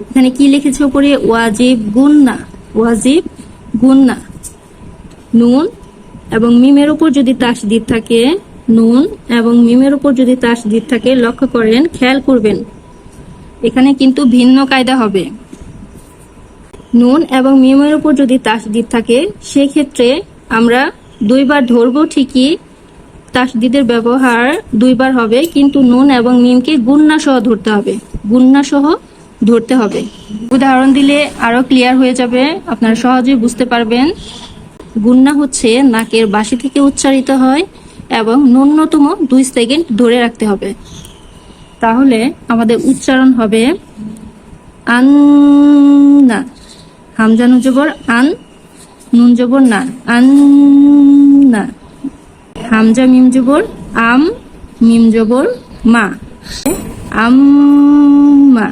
এখানে কি লিখেছে উপরে? ওয়াজিব গুন্না, ওয়াজিব গুন্না। নুন এবং মিমের উপর যদি তাসদিদ থাকে, নুন এবং মিমের উপর যদি তাসদিদ থাকে, লক্ষ্য করেন, খেয়াল করবেন, এখানে কিন্তু ভিন্ন কায়দা হবে। নুন এবং মিমের উপর যদি তাসদিদ থাকে, সেক্ষেত্রে আমরা দুইবার ধরবো ঠিকই, তাসদিদের ব্যবহার দুইবার হবে, কিন্তু নুন এবং মিমকে গুন্না সহ ধরতে হবে, গুন্না সহ ধরতে হবে। উদাহরণ দিলে আরো ক্লিয়ার হয়ে যাবে, আপনারা সহজেই বুঝতে পারবেন। গুন্না হচ্ছে নাকের বাসি থেকে উচ্চারিত হয় এবং ন্যূনতম 2 সেকেন্ড ধরে রাখতে হবে। তাহলে আমাদের উচ্চারণ হবে আন্না, হামজা নুন জবর আন, নুন জবর না, আন্না। হামজা মিম জবর আম, মিম জবর মা, আম্মা।